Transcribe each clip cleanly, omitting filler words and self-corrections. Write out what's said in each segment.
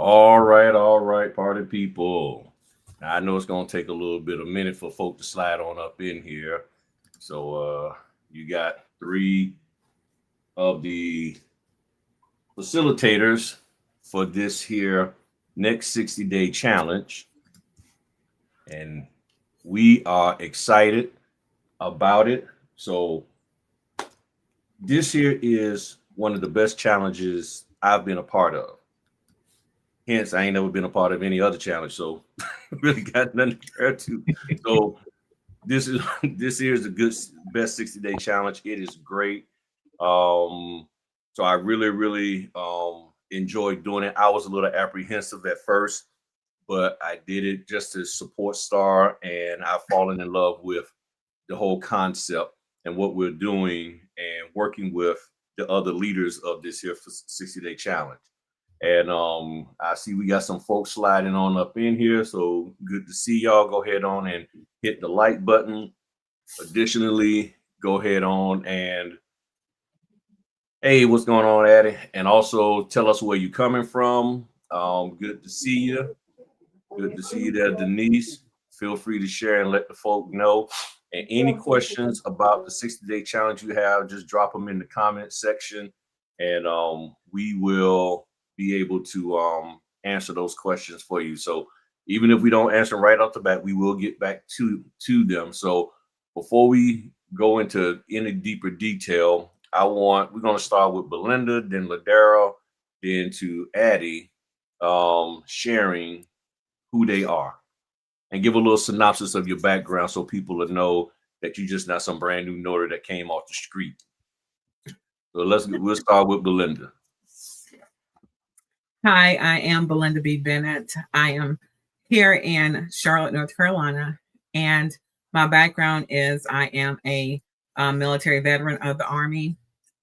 all right, party people. Now, I know it's gonna take a little bit of minute for folk to slide on up in here. So you got three of the facilitators for this here next 60-day challenge. And we are excited about it. So this here is one of the best challenges I've been a part of. Hence, I ain't never been a part of any other challenge, so really got nothing to compare to. So this is this here is the good best 60-day challenge. It is great. So I really enjoyed doing it. I was a little apprehensive at first, but I did it just to support Star, and I've fallen in love with the whole concept and what we're doing and working with the other leaders of this here 60-day challenge. And I see we got some folks sliding on up in here. So good to see y'all. Go ahead on and hit the like button. Additionally, go ahead on and hey, what's going on, Addie? And also tell us where you're coming from. Good to see you. Good to see you there, Denise. Feel free to share and let the folk know. And any questions about the 60-day challenge you have, just drop them in the comment section, and we will be able to answer those questions for you. So even if we don't answer right off the bat, we will get back to them. So before we go into any deeper detail, we're going to start with Belinda, then Ladera, then to Addie, sharing who they are and give a little synopsis of your background so people will know that you're just not some brand new notary that came off the street. So we'll start with Belinda. Hi, I am Belinda B. Bennett. I am here in Charlotte, North Carolina, and my background is I am a military veteran of the Army,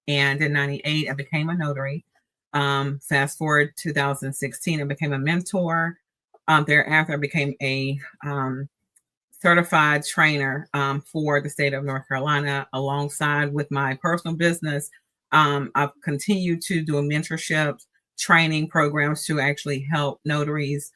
and in '98 I became a notary. Fast forward 2016, I became a mentor. Thereafter, I became a certified trainer for the state of North Carolina, alongside with my personal business. I've continued to do mentorships, training programs to actually help notaries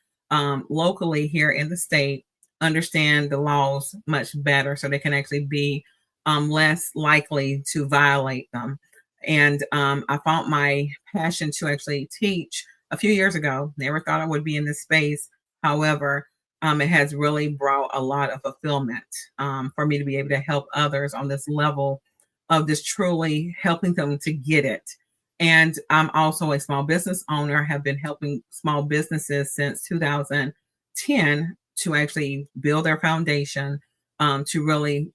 locally here in the state understand the laws much better so they can actually be less likely to violate them. And I found my passion to actually teach a few years ago. Never thought I would be in this space. However, it has really brought a lot of fulfillment for me to be able to help others on this level of just truly helping them to get it. And I'm also a small business owner, have been helping small businesses since 2010 to actually build their foundation, to really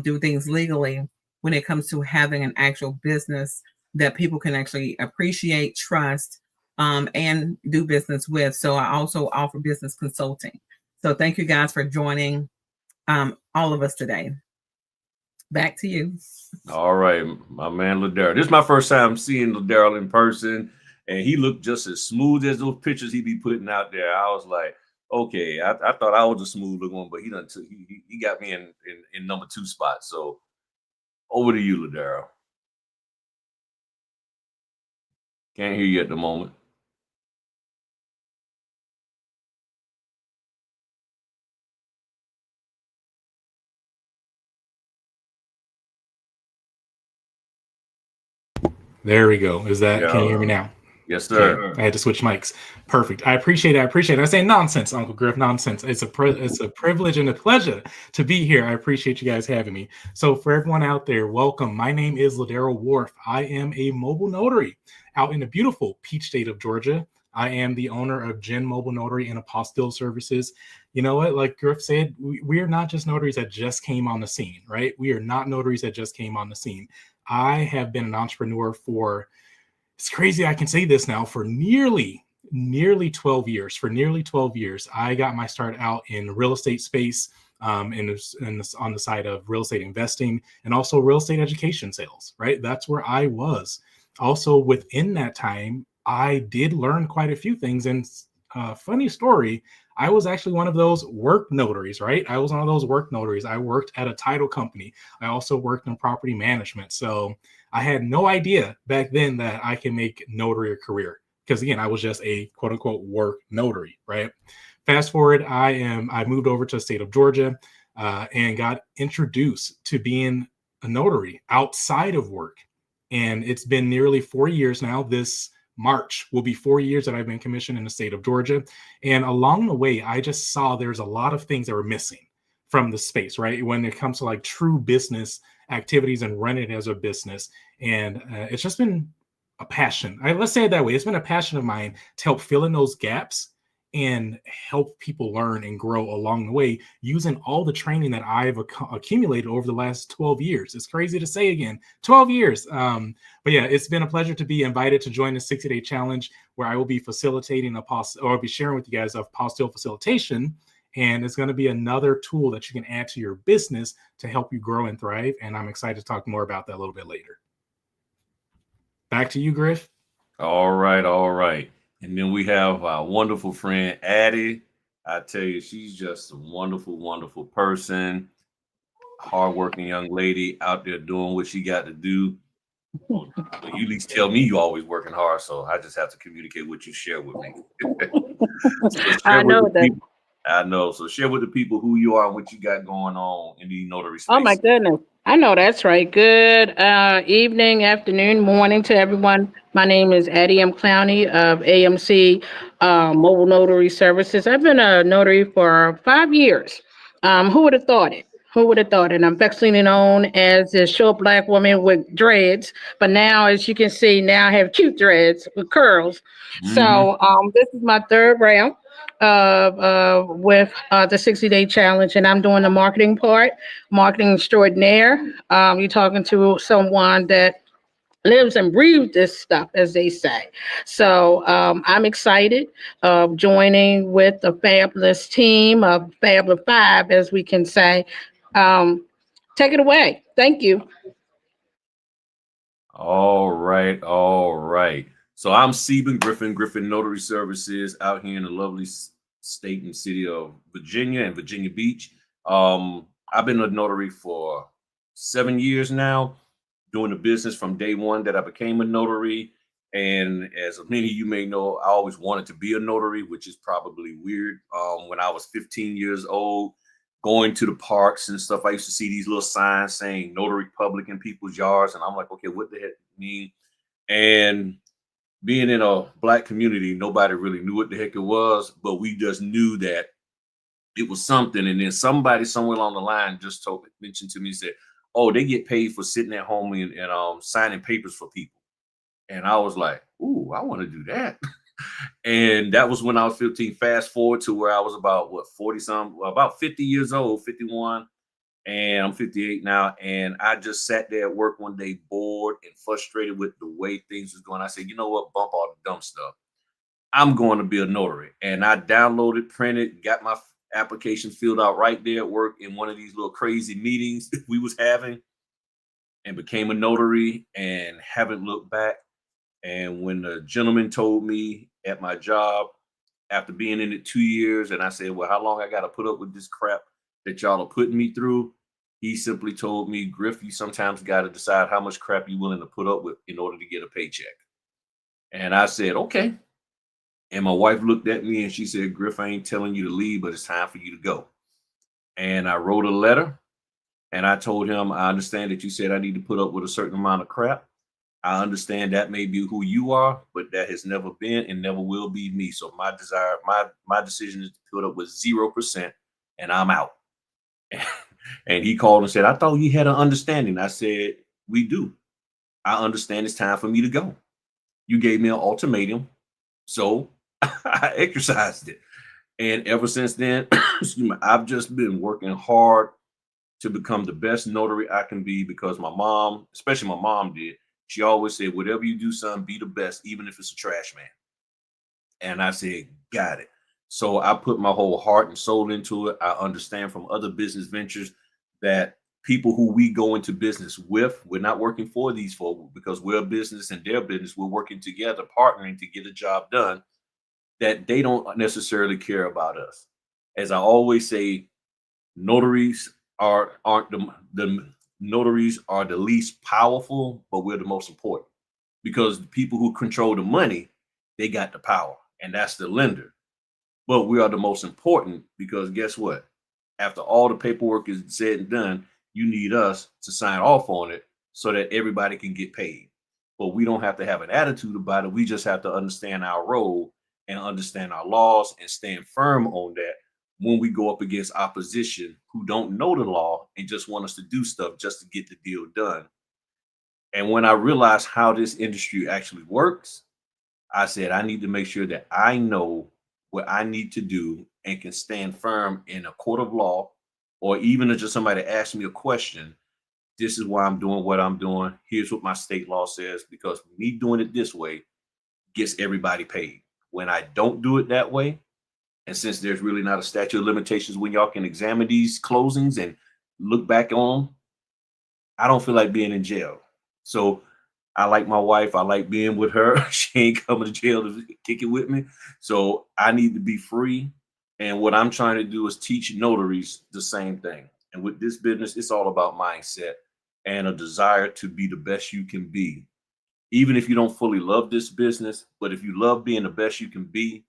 do things legally when it comes to having an actual business that people can actually appreciate, trust, and do business with. So I also offer business consulting. So thank you guys for joining all of us today. Back to you. All right, my man Ladera. This is my first time seeing Ladera in person, and he looked just as smooth as those pictures he be putting out there. I was like, okay, I thought I was a smooth looking one, but he got me in number 2 spot. So over to you, Ladera. Can't hear you at the moment. There we go. Is that, can you hear me now? Yes, sir. Okay. I had to switch mics. Perfect. I appreciate it. I say nonsense, Uncle Griff, nonsense. It's a privilege and a pleasure to be here. I appreciate you guys having me. So for everyone out there, welcome. My name is Ladera Wharf. I am a mobile notary out in the beautiful Peach State of Georgia. I am the owner of Gen Mobile Notary and Apostille Services. You know what? Like Griff said, we are not just notaries that just came on the scene, right? We are not notaries that just came on the scene. I have been an entrepreneur for, it's crazy I can say this now, for nearly 12 years. For nearly 12 years, I got my start out in real estate space, on the side of real estate investing and also real estate education sales, right? That's where I was. Also within that time, I did learn quite a few things. And funny story, I was actually one of those work notaries, right? I was one of those work notaries. I worked at a title company. I also worked in property management. So I had no idea back then that I can make notary a career. because again, I was just a quote unquote work notary, right? Fast forward, I moved over to the state of Georgia and got introduced to being a notary outside of work. And it's been nearly 4 years now. This March will be 4 years that I've been commissioned in the state of Georgia. And along the way, I just saw there's a lot of things that were missing from the space, right? When it comes to like true business activities and running it as a business. And it's just been a passion. Let's say it that way. It's been a passion of mine to help fill in those gaps and help people learn and grow along the way using all the training that I've accumulated over the last 12 years. It's crazy to say again, 12 years. But yeah, it's been a pleasure to be invited to join the 60-day challenge where I will be facilitating I'll be sharing with you guys of apostille facilitation. And it's going to be another tool that you can add to your business to help you grow and thrive. And I'm excited to talk more about that a little bit later. Back to you, Griff. All right, all right. And then we have our wonderful friend, Addie. I tell you, she's just a wonderful, wonderful person. Hardworking young lady out there doing what she got to do. You at least tell me you always working hard, so I just have to communicate what you share with me. I know that. I know. So share with the people who you are and what you got going on in the notary space. Oh my goodness. I know that's right. Good evening, afternoon, morning to everyone. My name is Addie M. Clowney of AMC Mobile Notary Services. I've been a notary for 5 years. Who would have thought it? Who would have thought it? I'm affectionately known as a short black woman with dreads, but now, as you can see, now I have cute dreads with curls. Mm-hmm. So this is my third round with the 60-day challenge, and I'm doing the marketing part, marketing extraordinaire. You're talking to someone that lives and breathes this stuff, as they say. So I'm excited of joining with the fabulous team of Fabulous Five, as we can say. Take it away. Thank you. All right, all right. So I'm Stephen Griffin Notary Services out here in the lovely state and city of Virginia and Virginia Beach. I've been a notary for 7 years now, doing the business from day one that I became a notary. And as many of you may know, I always wanted to be a notary, which is probably weird. When I was 15 years old, going to the parks and stuff, I used to see these little signs saying Notary Public in people's yards. And I'm like, okay, what the heck mean? And being in a Black community, nobody really knew what the heck it was, but we just knew that it was something. And then somebody somewhere along the line just mentioned to me, said, oh, they get paid for sitting at home and signing papers for people. And I was like, ooh, I want to do that. And that was when I was 15. Fast forward to where I was about 50 years old, 51. And I'm 58 now. And I just sat there at work one day, bored and frustrated with the way things was going. I said, you know what? Bump all the dumb stuff. I'm going to be a notary. And I downloaded, printed, got my application filled out right there at work in one of these little crazy meetings that we was having, and became a notary and haven't looked back. And when the gentleman told me at my job, after being in it 2 years, and I said, well, how long I got to put up with this crap that y'all are putting me through? He simply told me, Griff, you sometimes got to decide how much crap you're willing to put up with in order to get a paycheck. And I said, okay. And my wife looked at me and she said, Griff, I ain't telling you to leave, but it's time for you to go. And I wrote a letter and I told him, I understand that you said I need to put up with a certain amount of crap. I understand that may be who you are, but that has never been and never will be me. So my decision is to put up with 0% and I'm out. And he called and said, I thought you had an understanding. I said, we do. I understand it's time for me to go. You gave me an ultimatum, so I exercised it. And ever since then, I've just been working hard to become the best notary I can be, because my mom, especially my mom did, she always said, whatever you do, son, be the best, even if it's a trash man. And I said, got it. So I put my whole heart and soul into it. I understand from other business ventures that people who we go into business with, we're not working for these folks because we're a business and their business. We're working together, partnering to get a job done, that they don't necessarily care about us. As I always say, notaries aren't the notaries are the least powerful, but we're the most important, because the people who control the money they got the power, and that's the lender. But we are the most important because guess what? After all the paperwork is said and done, you need us to sign off on it so that everybody can get paid. But we don't have to have an attitude about it. We just have to understand our role and understand our laws and stand firm on that when we go up against opposition who don't know the law and just want us to do stuff just to get the deal done. And when I realized how this industry actually works, I said, I need to make sure that I know what I need to do and can stand firm in a court of law, or even if just somebody asks me a question, this is why I'm doing what I'm doing. Here's what my state law says, because me doing it this way gets everybody paid. When I don't do it that way, and since there's really not a statute of limitations when y'all can examine these closings and look back on them, I don't feel like being in jail. So I like my wife. I like being with her. She ain't coming to jail to kick it with me. So I need to be free. And what I'm trying to do is teach notaries the same thing. And with this business, it's all about mindset and a desire to be the best you can be. Even if you don't fully love this business, but if you love being the best you can be,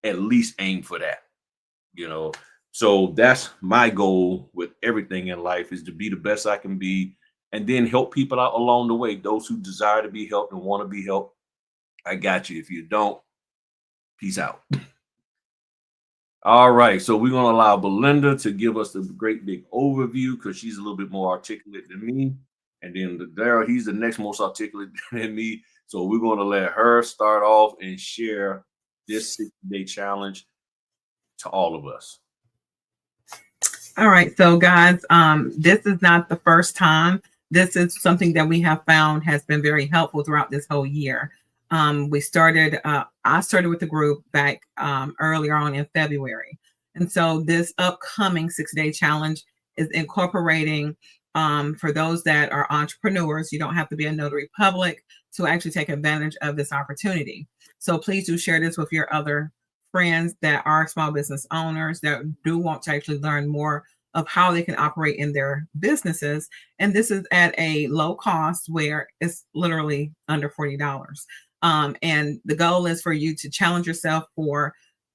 at least aim for that, you know? So that's my goal with everything in life, is to be the best I can be, and then help people out along the way. Those who desire to be helped and want to be helped, I got you. If you don't, peace out. All right, so we're going to allow Belinda to give us the great big overview because she's a little bit more articulate than me. And then Daryl, he's the next most articulate than me. So we're going to let her start off and share this 60-day challenge to all of us. All right, so guys, this is not the first time. This is something that we have found has been very helpful throughout this whole year. I started with the group back earlier on in February. And so this upcoming 6-day challenge is incorporating, for those that are entrepreneurs, you don't have to be a notary public to actually take advantage of this opportunity. So please do share this with your other friends that are small business owners that do want to actually learn more of how they can operate in their businesses. And this is at a low cost where it's literally under $40. And the goal is for you to challenge yourself for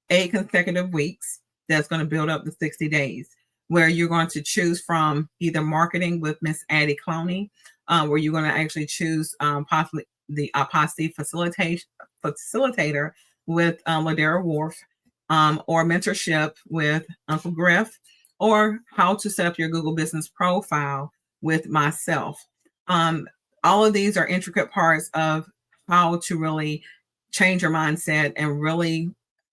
8 consecutive weeks. That's going to build up the 60 days, where you're going to choose from either marketing with Miss Addie Cloney, where you're going to actually choose possibly the apostasy facilitator with Ladera Wharf, or mentorship with Uncle Griff, or how to set up your Google business profile with myself. All of these are intricate parts of how to really change your mindset and really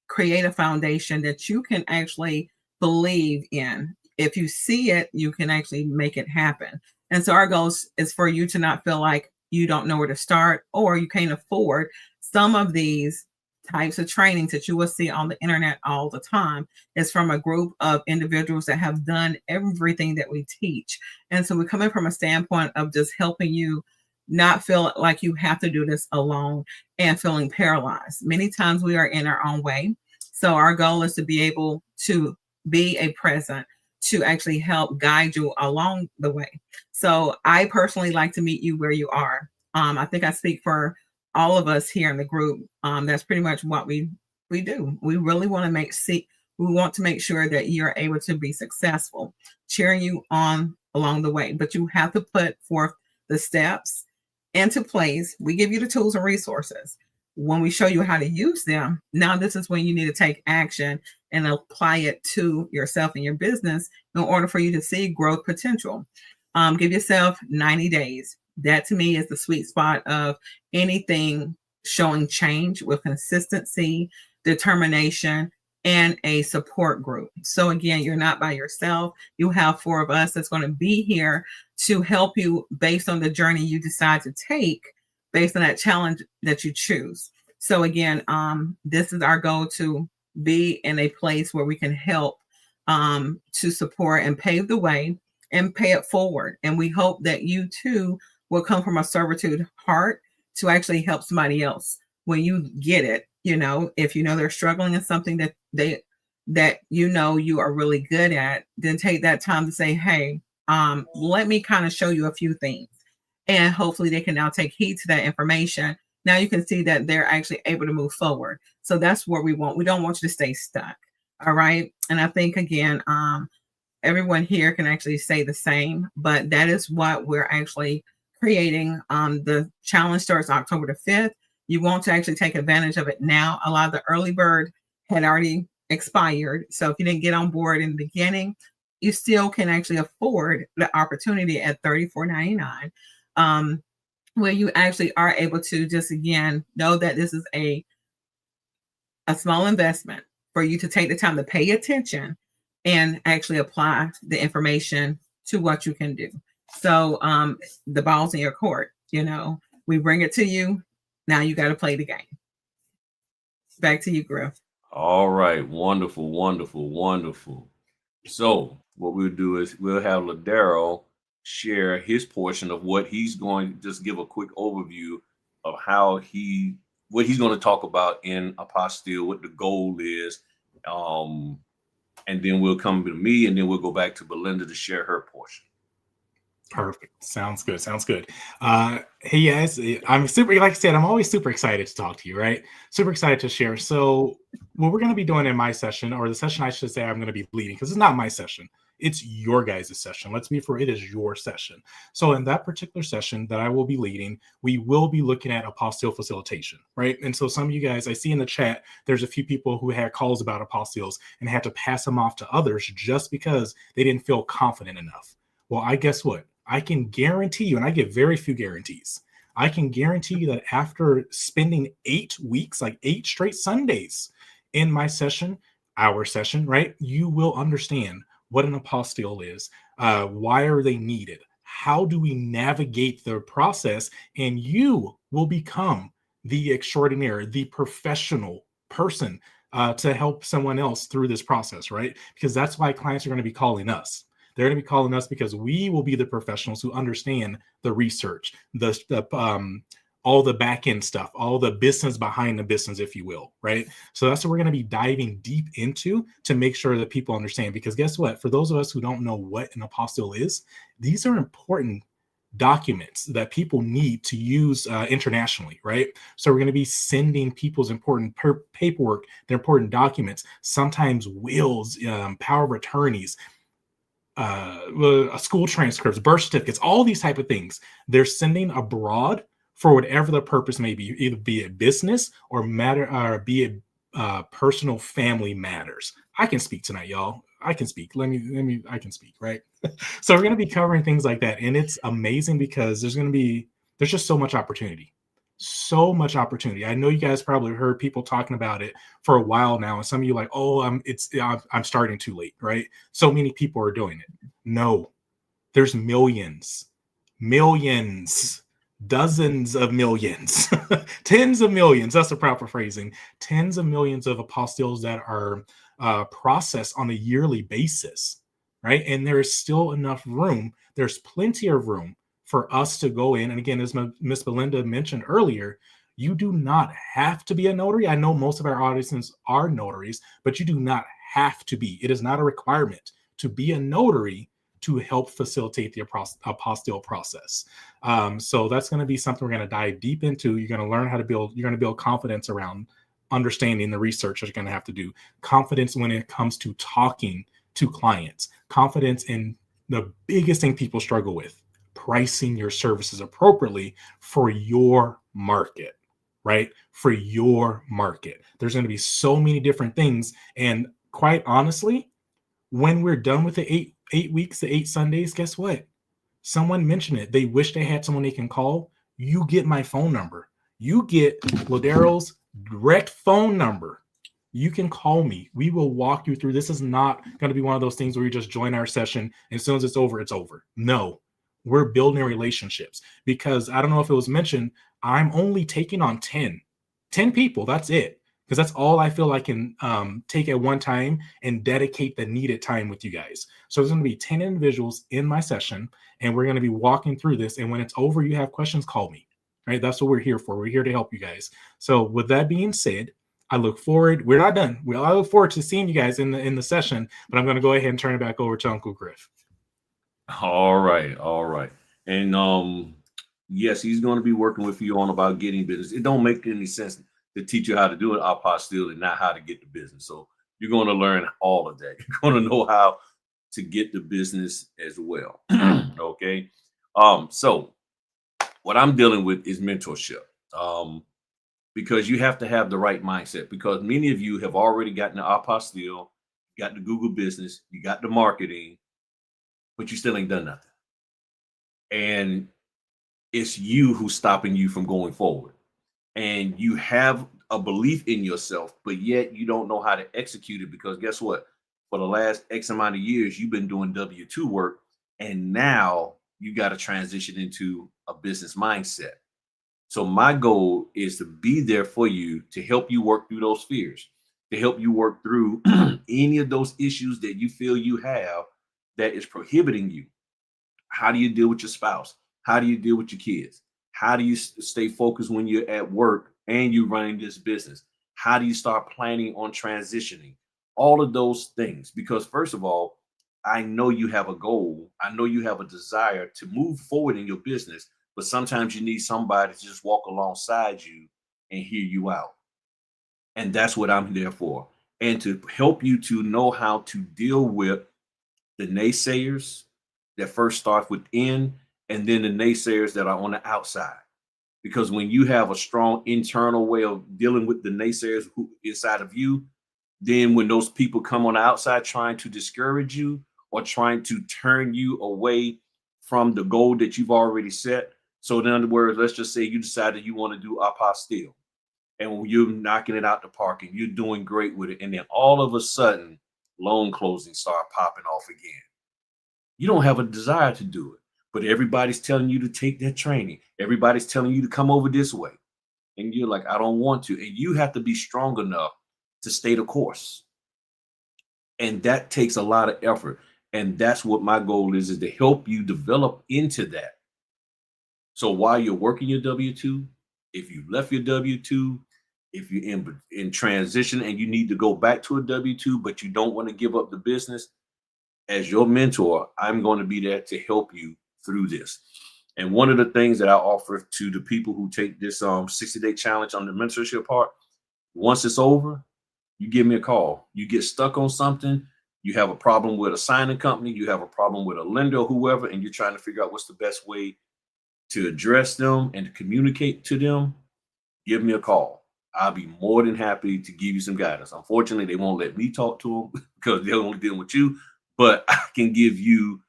create a foundation that you can actually believe in. If you see it, you can actually make it happen. And so our goal is for you to not feel like you don't know where to start or you can't afford some of these types of trainings that you will see on the internet all the time. Is from a group of individuals that have done everything that we teach. And so we come in from a standpoint of just helping you not feel like you have to do this alone and feeling paralyzed. Many times we are in our own way. So our goal is to be able to be a present to actually help guide you along the way. So I personally like to meet you where you are. I think I speak for all of us here in the group. That's pretty much what we do. We really want to make sure that you're able to be successful, cheering you on along the way. But you have to put forth the steps into place. We give you the tools and resources. When we show you how to use them, now this is when you need to take action and apply it to yourself and your business in order for you to see growth potential. Give yourself 90 days. That to me is the sweet spot of anything showing change with consistency, determination, and a support group. So again, you're not by yourself. You have 4 of us that's going to be here to help you based on the journey you decide to take, based on that challenge that you choose. So again, this is our goal, to be in a place where we can help to support and pave the way and pay it forward. And we hope that you too will come from a servitude heart to actually help somebody else when you get it. You know, if you know they're struggling in something that you know you are really good at, then take that time to say, hey, let me kind of show you a few things. And hopefully they can now take heed to that information, now you can see that they're actually able to move forward. So that's what we want. We don't want you to stay stuck. All right. And I think, again, everyone here can actually say the same, but that is what we're actually creating. The challenge starts October the 5th. You want to actually take advantage of it now. A lot of the early bird had already expired. So if you didn't get on board in the beginning, you still can actually afford the opportunity at $34.99, where you actually are able to just, again, know that this is a small investment for you to take the time to pay attention and actually apply the information to what you can do. So the ball's in your court. We bring it to you. Now you got to play the game. Back to you, Griff. All right. Wonderful, wonderful, wonderful. So what we'll do is we'll have Ladero share his portion of what he's going to just give a quick overview of what he's going to talk about in apostille, what the goal is. And then we'll come to me, and then we'll go back to Belinda to share her portion. Perfect. Sounds good. Hey guys, I'm super, like I said, I'm always super excited to talk to you, right? Super excited to share. So what we're going to be doing in my session, or the session I should say I'm going to be leading, because it's not my session, it's your guys' session. Let's be for it is your session. So in that particular session that I will be leading, we will be looking at apostille facilitation, right? And so some of you guys, I see in the chat, there's a few people who had calls about apostilles and had to pass them off to others just because they didn't feel confident enough. Well, I guess what? I can guarantee you, and I give very few guarantees, I can guarantee you that after spending 8 weeks, like 8 straight Sundays in my session, our session, right, you will understand what an apostille is, why are they needed, how do we navigate the process, and you will become the extraordinaire, the professional person to help someone else through this process, right? Because that's why clients are going to be calling us. They're going to be calling us because we will be the professionals who understand the research, all the back end stuff, all the business behind the business, if you will, right? So that's what we're going to be diving deep into to make sure that people understand. Because guess what? For those of us who don't know what an apostille is, these are important documents that people need to use internationally, right? So we're going to be sending people's important paperwork, their important documents, sometimes wills, power of attorneys, school transcripts, birth certificates, all these type of things. They're sending abroad for whatever the purpose may be, either be it business or be it personal family matters. I can speak tonight, y'all. I can speak. I can speak, right? So we're going to be covering things like that. And it's amazing because there's just so much opportunity. So much opportunity. I know you guys probably heard people talking about it for a while now, and some of you like, oh, I'm starting too late, right? So many people are doing it. No, there's millions, dozens of millions, tens of millions. That's the proper phrasing. Tens of millions of apostilles that are processed on a yearly basis, right? And there is still enough room. There's plenty of room for us to go in. And again, as Miss Belinda mentioned earlier, you do not have to be a notary. I know most of our audiences are notaries, but you do not have to be. It is not a requirement to be a notary to help facilitate the apostille process. So that's going to be something we're going to dive deep into. You're going to learn how to build, you're going to build confidence around understanding the research that you're going to have to do. Confidence when it comes to talking to clients. Confidence in the biggest thing people struggle with, pricing your services appropriately for your market, right? For your market. There's going to be so many different things. And quite honestly, when we're done with the eight weeks, the 8 Sundays, guess what? Someone mentioned it. They wish they had someone they can call. You get my phone number. You get Ladero's direct phone number. You can call me. We will walk you through. This is not going to be one of those things where you just join our session and as soon as it's over, it's over. No, we're building relationships because I don't know if it was mentioned, I'm only taking on 10 people. That's it. Because that's all I feel I can take at one time and dedicate the needed time with you guys. So there's going to be 10 individuals in my session, and we're going to be walking through this. And when it's over, you have questions, call me. Right? That's what we're here for. We're here to help you guys. So with that being said, I look forward. We're not done. I look forward to seeing you guys in the session. But I'm going to go ahead and turn it back over to Uncle Griff. All right. And Yes, he's going to be working with you on about getting business. It don't make any sense to teach you how to do it apostille and not how to get the business. So you're going to learn all of that. You're going to know how to get the business as well. Okay. So what I'm dealing with is mentorship. Because you have to have the right mindset, because many of you have already gotten the apostille, got the Google business, you got the marketing, but you still ain't done nothing. And it's you who's stopping you from going forward. And you have a belief in yourself, but yet you don't know how to execute it, because guess what? For the last X amount of years, you've been doing W-2 work, and now you got to transition into a business mindset. So my goal is to be there for you, to help you work through those fears, to help you work through any of those issues that you feel you have that is prohibiting you. How do you deal with your spouse? How do you deal with your kids? How do you stay focused when you're at work and you're running this business? How do you start planning on transitioning? All of those things. Because first of all, I know you have a goal. I know you have a desire to move forward in your business, but sometimes you need somebody to just walk alongside you and hear you out. And that's what I'm there for. And to help you to know how to deal with the naysayers that first start within, and then the naysayers that are on the outside. Because when you have a strong internal way of dealing with the naysayers who inside of you, then when those people come on the outside trying to discourage you or trying to turn you away from the goal that you've already set. So in other words, let's just say you decided you want to do apostille, and you're knocking it out the park and you're doing great with it. And then all of a sudden, loan closings start popping off again. You don't have a desire to do it, but everybody's telling you to take that training. Everybody's telling you to come over this way. And you're like, I don't want to. And you have to be strong enough to stay the course. And that takes a lot of effort. And that's what my goal is to help you develop into that. So while you're working your W-2, if you left your W-2, if you're in transition and you need to go back to a W-2, but you don't want to give up the business, as your mentor, I'm going to be there to help you through this. And one of the things that I offer to the people who take this 60-day challenge on the mentorship part, once it's over, you give me a call. You get stuck on something, you have a problem with a signing company, you have a problem with a lender or whoever, and you're trying to figure out what's the best way to address them and to communicate to them, give me a call. I'll be more than happy to give you some guidance. Unfortunately, they won't let me talk to them because they're only dealing with you, but I can give you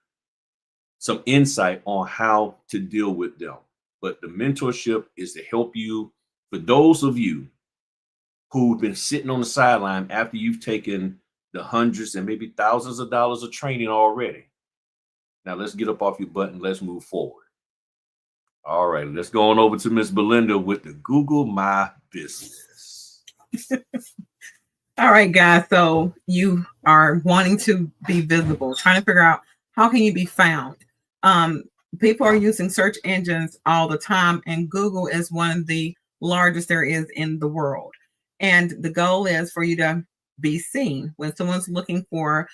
some insight on how to deal with them. But the mentorship is to help you. For those of you who've been sitting on the sideline after you've taken the hundreds and maybe thousands of dollars of training already, now let's get up off your butt and let's move forward. All right, let's go on over to Miss Belinda with the Google My Business. All right, guys. So you are wanting to be visible, trying to figure out how can you be found. People are using search engines all the time, and Google is one of the largest there is in the world. And the goal is for you to be seen when someone's looking for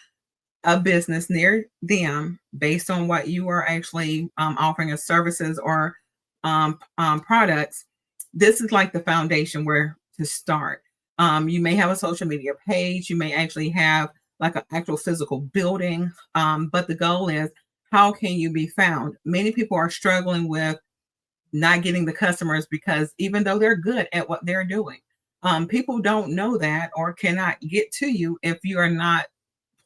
a business near them based on what you are actually offering as services or products. This is like the foundation where to start. You may have a social media page. You may actually have like an actual physical building. But the goal is, how can you be found? Many people are struggling with not getting the customers because even though they're good at what they're doing, people don't know that or cannot get to you if you are not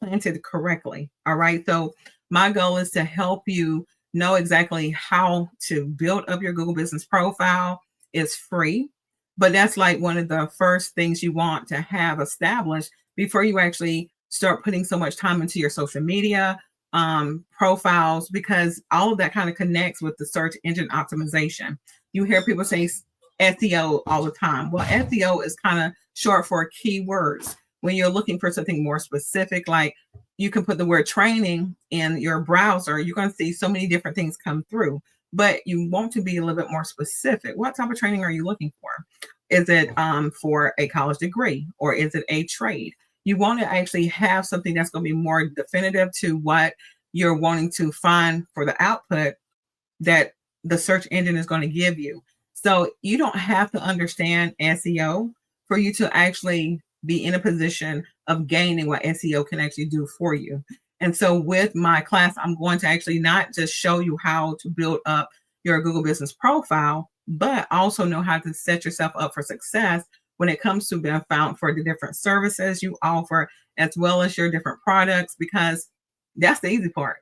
planted correctly. All right. So my goal is to help you know exactly how to build up your Google business profile. It's free, but that's like one of the first things you want to have established before you actually start putting so much time into your social media profiles, because all of that kind of connects with the search engine optimization. You hear people say SEO all the time. Well, SEO is kind of short for keywords. When you're looking for something more specific, like you can put the word training in your browser, you're going to see so many different things come through, but you want to be a little bit more specific. What type of training are you looking for? Is it for a college degree, or is it a trade? You want to actually have something that's going to be more definitive to what you're wanting to find for the output that the search engine is going to give you. So you don't have to understand SEO for you to actually be in a position of gaining what SEO can actually do for you. And so with my class, I'm going to actually not just show you how to build up your Google business profile, but also know how to set yourself up for success when it comes to being found for the different services you offer, as well as your different products, because that's the easy part.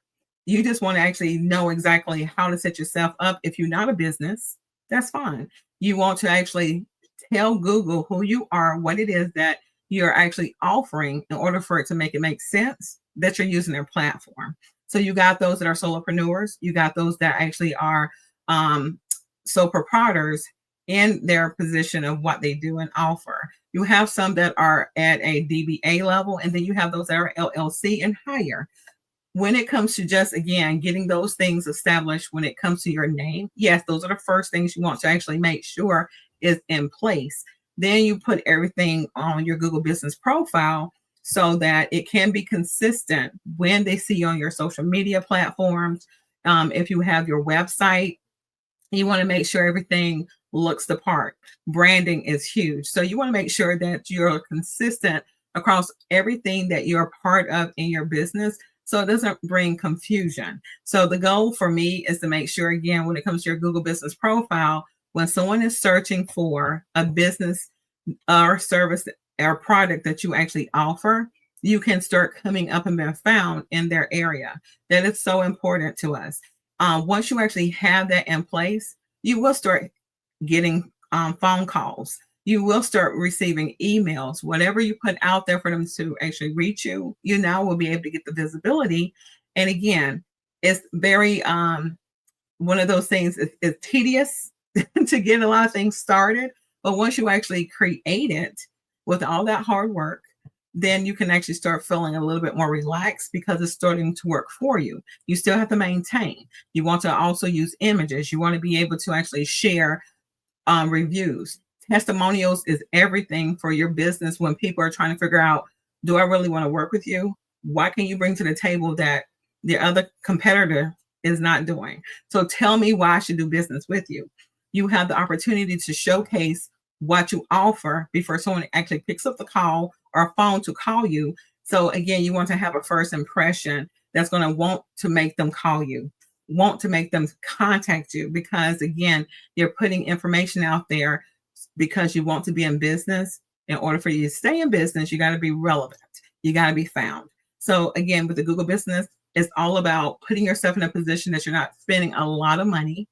You just want to actually know exactly how to set yourself up. If you're not a business, that's fine. You want to actually tell Google who you are, what it is that you're actually offering in order for it to make sense that you're using their platform. So you got those that are solopreneurs, you got those that actually are sole proprietors in their position of what they do and offer. You have some that are at a DBA level, and then you have those that are LLC and higher. When it comes to just, again, getting those things established when it comes to your name, yes, those are the first things you want to actually make sure is in place. Then you put everything on your Google business profile so that it can be consistent when they see you on your social media platforms. If you have your website, you want to make sure everything looks the part. Branding is huge. So you want to make sure that you're consistent across everything that you're a part of in your business, so it doesn't bring confusion. So the goal for me is to make sure, again, when it comes to your Google business profile, when someone is searching for a business or service or product that you actually offer, you can start coming up and being found in their area. That is so important to us. Once you actually have that in place, you will start getting phone calls. You will start receiving emails. Whatever you put out there for them to actually reach you, you now will be able to get the visibility. And again, it's very one of those things. It's tedious to get a lot of things started, but once you actually create it with all that hard work, then you can actually start feeling a little bit more relaxed because it's starting to work for you. You still have to maintain. You want to also use images. You want to be able to actually share reviews. Testimonials is everything for your business when people are trying to figure out, do I really want to work with you? What can you bring to the table that the other competitor is not doing? So tell me why I should do business with you. You have the opportunity to showcase what you offer before someone actually picks up the call or phone to call you. So again, you want to have a first impression that's going to want to make them call you, want to make them contact you, because again, you're putting information out there because you want to be in business. In order for you to stay in business, you got to be relevant. You got to be found. So again, with the Google business, it's all about putting yourself in a position that you're not spending a lot of money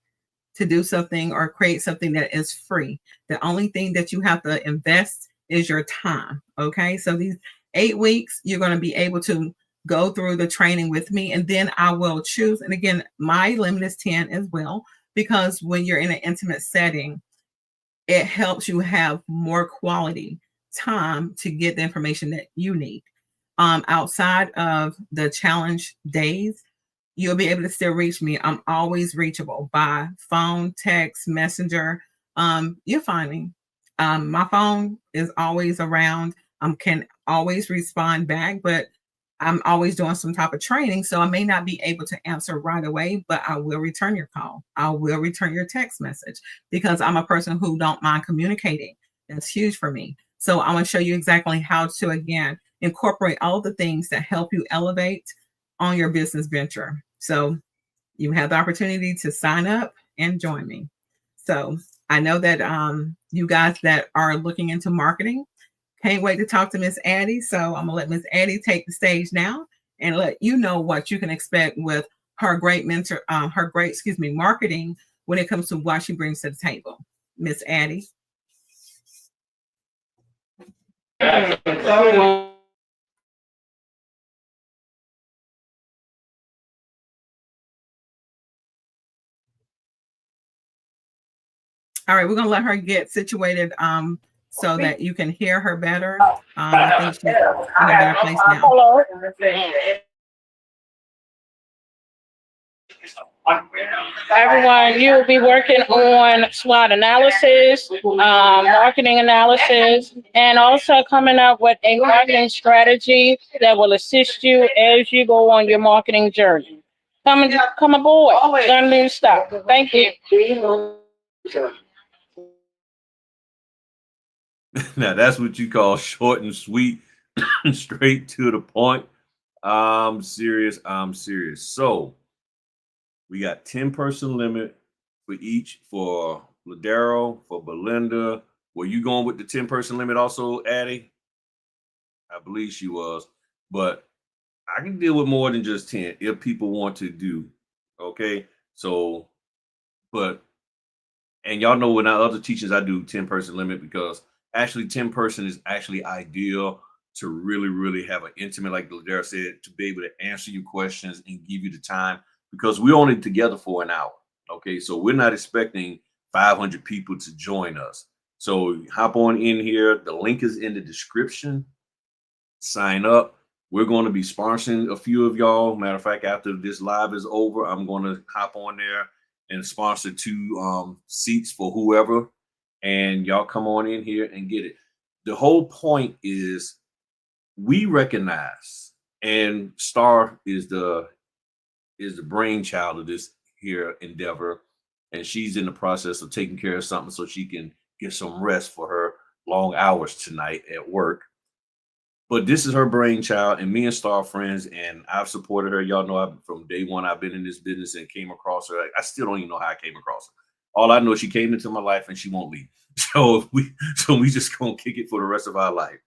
to do something or create something that is free. The only thing that you have to invest is your time. Okay. So these 8 weeks, you're going to be able to go through the training with me, and then I will choose. And again, my limit is 10 as well, because when you're in an intimate setting, it helps you have more quality time to get the information that you need. Outside of the challenge days, you'll be able to still reach me. I'm always reachable by phone, text, messenger. You'll find me. My phone is always around. Can always respond back, but I'm always doing some type of training, so I may not be able to answer right away, but I will return your call. I will return your text message because I'm a person who don't mind communicating. That's huge for me. So I'm going to show you exactly how to, again, incorporate all the things that help you elevate on your business venture. So you have the opportunity to sign up and join me. So I know that you guys that are looking into marketing, can't wait to talk to Miss Addie. So I'm gonna let Miss Addie take the stage now and let you know what you can expect with her great mentor, marketing when it comes to what she brings to the table. Miss Addie. All right, we're gonna let her get situated so that you can hear her better. I think she's in a better place now. Hello. Everyone, you will be working on SWOT analysis, marketing analysis, and also coming up with a marketing strategy that will assist you as you go on your marketing journey. Come aboard. Learn new stuff. Thank you. Now that's what you call short and sweet, straight to the point. I'm serious. I'm serious. So we got 10-person limit for each for Ladero, for Belinda. Were you going with the 10-person limit also, Addie? I believe she was. But I can deal with more than just 10 if people want to do. Okay. So, but and y'all know when other teachings I do 10-person limit because actually 10-person is actually ideal to really, really have an intimate, like Ladera said, to be able to answer your questions and give you the time because we're only together for an hour. Okay. So we're not expecting 500 people to join us. So hop on in here. The link is in the description. Sign up. We're going to be sponsoring a few of y'all. Matter of fact, after this live is over, I'm going to hop on there and sponsor 2 seats for whoever. And y'all come on in here and get it. The whole point is we recognize, and Star is the brainchild of this here endeavor. And she's in the process of taking care of something so she can get some rest for her long hours tonight at work. But this is her brainchild, and me and Star friends, and I've supported her. Y'all know from day one I've been in this business and came across her. I still don't even know how I came across her. All I know is she came into my life and she won't leave. So we just gonna kick it for the rest of our life.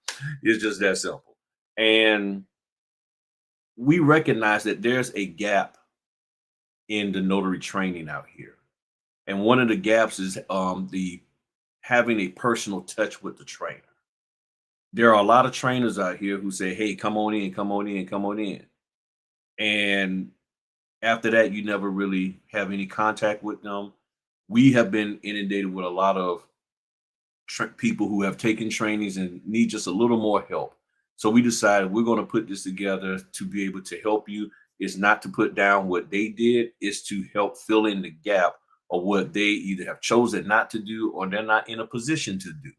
It's just that simple. And we recognize that there's a gap in the notary training out here, and one of the gaps is the having a personal touch with the trainer. There are a lot of trainers out here who say, hey, come on in, come on in, come on in. And after that, you never really have any contact with them. We have been inundated with a lot of people who have taken trainings and need just a little more help. So we decided we're going to put this together to be able to help you. It's not to put down what they did, it's to help fill in the gap of what they either have chosen not to do or they're not in a position to do.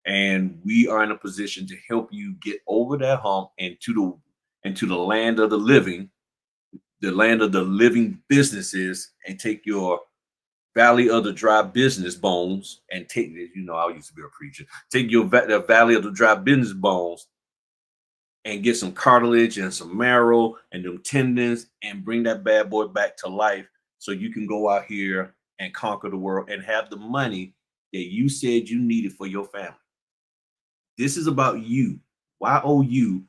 And we are in a position to help you get over that hump and to the land of the living, the land of the living businesses, and take your valley of the dry business bones and take it. You know, I used to be a preacher. Take your the valley of the dry business bones and get some cartilage and some marrow and them tendons and bring that bad boy back to life so you can go out here and conquer the world and have the money that you said you needed for your family. This is about you, YOU,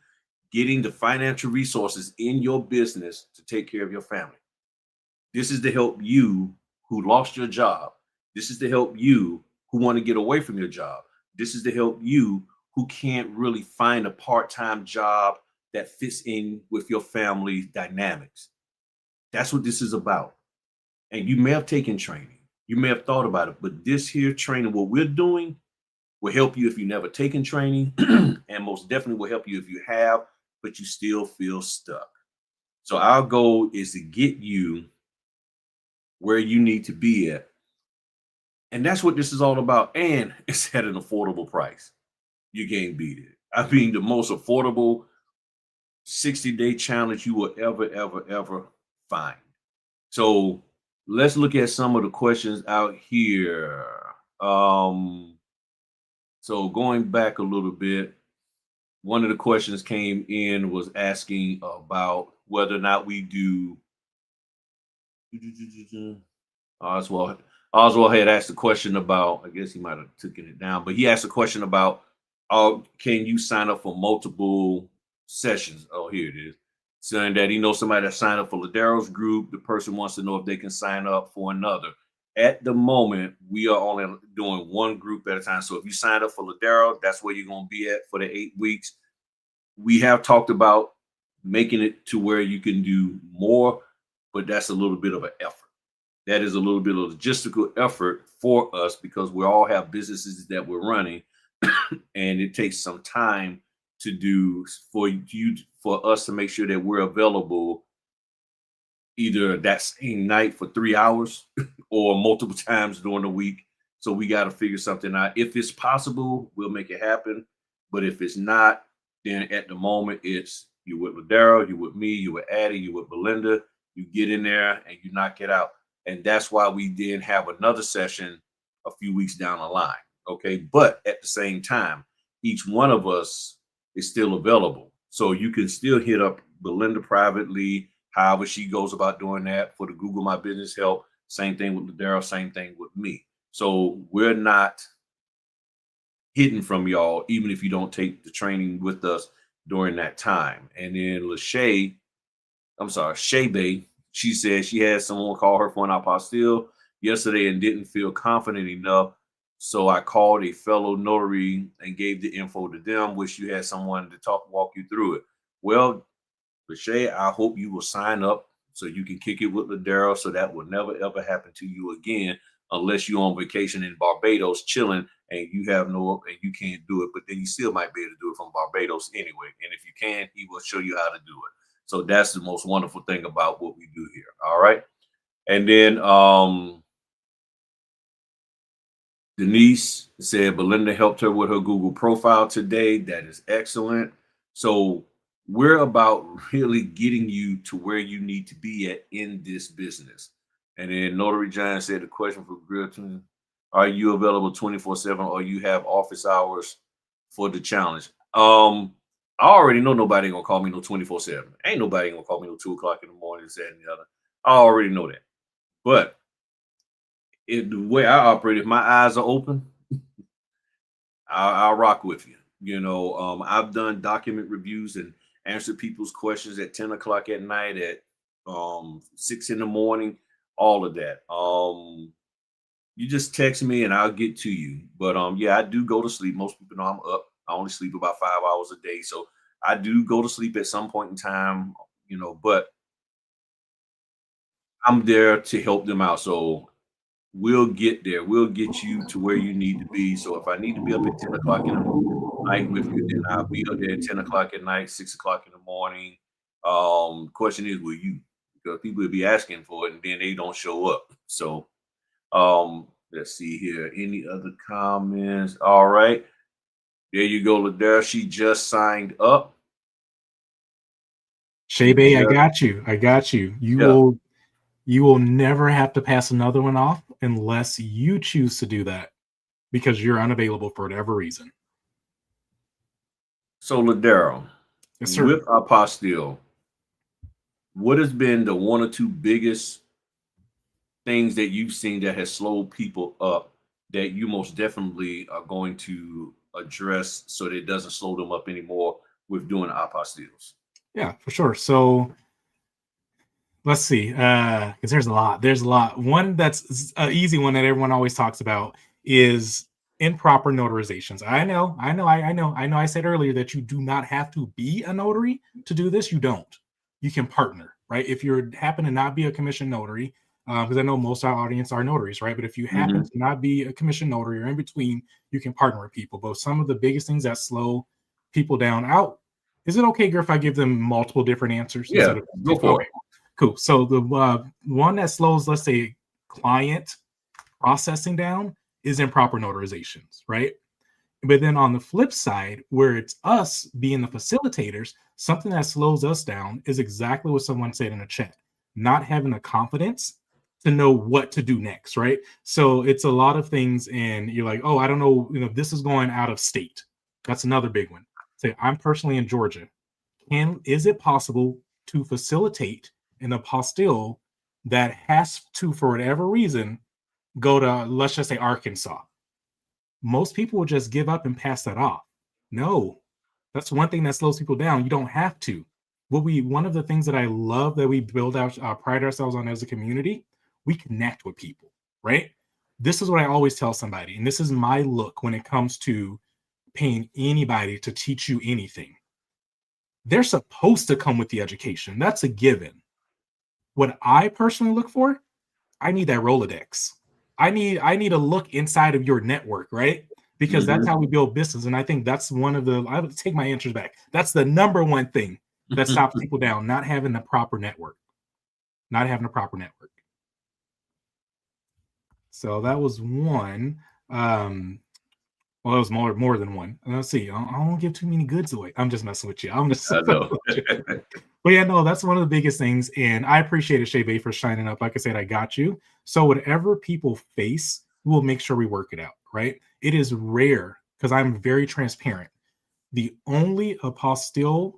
getting the financial resources in your business to take care of your family. This is to help you who lost your job. This is to help you who want to get away from your job. This is to help you who can't really find a part-time job that fits in with your family dynamics. That's what this is about. And you may have taken training. You may have thought about it, but this here training, what we're doing, will help you if you never taken training, and most definitely will help you if you have, but you still feel stuck. So our goal is to get you where you need to be at. And that's what this is all about. And it's at an affordable price. You can't beat it. I mean, the most affordable 60-day challenge you will ever find. So let's look at some of the questions out here. So going back a little bit, one of the questions came in was asking about whether or not we do. Oswald had asked a question about, I guess he might have taken it down, but he asked a question about, can you sign up for multiple sessions? Oh, here it is. Saying that he knows somebody that signed up for Ladero's group. The person wants to know if they can sign up for another. At the moment, we are only doing one group at a time. So if you sign up for Ladero, that's where you're going to be at for the 8 weeks. We have talked about making it to where you can do more, but that's a little bit of an effort. That is a little bit of logistical effort for us because we all have businesses that we're running, and it takes some time to do for us to make sure that we're available either that same night for 3 hours or multiple times during the week. So we got to figure something out. If it's possible, we'll make it happen. But if it's not, then at the moment it's you with Ladero, you with me, you with Addie, you with Belinda, You get in there and you knock it out. And that's why we did have another session a few weeks down the line. Okay. But at the same time, each one of us is still available. So you can still hit up Belinda privately, however she goes about doing that for the Google My Business help. Same thing with Ladero, same thing with me. So we're not hidden from y'all, even if you don't take the training with us during that time. And then Shay Bay, she said she had someone call her for an apostille yesterday and didn't feel confident enough. So I called a fellow notary and gave the info to them. Wish you had someone to walk you through it. Well, Shay, I hope you will sign up so you can kick it with Ladero, so that will never ever happen to you again, unless you're on vacation in Barbados chilling and you you can't do it. But then you still might be able to do it from Barbados anyway. And if you can, he will show you how to do it. So that's the most wonderful thing about what we do here. All right. And then Denise said Belinda helped her with her Google profile today. That is excellent. So we're about really getting you to where you need to be at in this business. And then Notary John said the question for Grilton, are you available 24/7 or you have office hours for the challenge? I already know nobody gonna call me no 24/7. Ain't nobody gonna call me no 2 o'clock in the morning, this, that, and the other. I already know that. But the way I operate, if my eyes are open, I'll rock with you. You know, I've done document reviews and answered people's questions at 10 o'clock at night, at 6 in the morning, all of that. You just text me and I'll get to you. But yeah, I do go to sleep. Most people know I'm up. I only sleep about 5 hours a day. So I do go to sleep at some point in time, you know, but I'm there to help them out. So we'll get there. We'll get you to where you need to be. So if I need to be up at 10 o'clock in the night with you, then I'll be up there at 10 o'clock at night, 6 o'clock in the morning. Question is, will you? Because people will be asking for it and then they don't show up. So let's see here. Any other comments? All right. There you go, Ladera. She just signed up. Shebe, I got you. I got you. You will never have to pass another one off unless you choose to do that because you're unavailable for whatever reason. So, Ladero, yes, sir. With apostille, what has been the one or two biggest things that you've seen that has slowed people up that you most definitely are going to address so that it doesn't slow them up anymore with doing apostilles? Yeah, for sure. So let's see, because there's a lot. One that's an easy one that everyone always talks about is improper notarizations. I know. I said earlier that you do not have to be a notary to do this. You don't. You can partner, right? If you happen to not be a commissioned notary, because I know most of our audience are notaries, right? But if you happen to not be a commissioned notary or in between, you can partner with people. But some of the biggest things that slow people down out, is it okay, Griff, if I give them multiple different answers? Yeah, go for it. Cool. So the one that slows, let's say, client processing down is improper notarizations, right? But then on the flip side, where it's us being the facilitators, something that slows us down is exactly what someone said in the chat, not having the confidence to know what to do next, right? So it's a lot of things, and you're like, oh, I don't know, this is going out of state. That's another big one. Say, I'm personally in Georgia. Is it possible to facilitate an apostille that has to, for whatever reason, go to, let's just say, Arkansas? Most people will just give up and pass that off. No, that's one thing that slows people down. You don't have to. One of the things that I love that we build out, pride ourselves on as a community, we connect with people, right? This is what I always tell somebody, and this is my look when it comes to paying anybody to teach you anything. They're supposed to come with the education. That's a given. What I personally look for, I need that Rolodex. I need a look inside of your network, right? Because that's how we build business. And I think that's I would take my answers back. That's the number one thing that stops people down, not having the proper network. So that was one. Well, it was more than one. Let's see. I don't give too many goods away. I'm just messing with you. But yeah, no, that's one of the biggest things. And I appreciate it, Shay Bay, for shining up. Like I said, I got you. So whatever people face, we'll make sure we work it out, right? It is rare because I'm very transparent. The only apostille,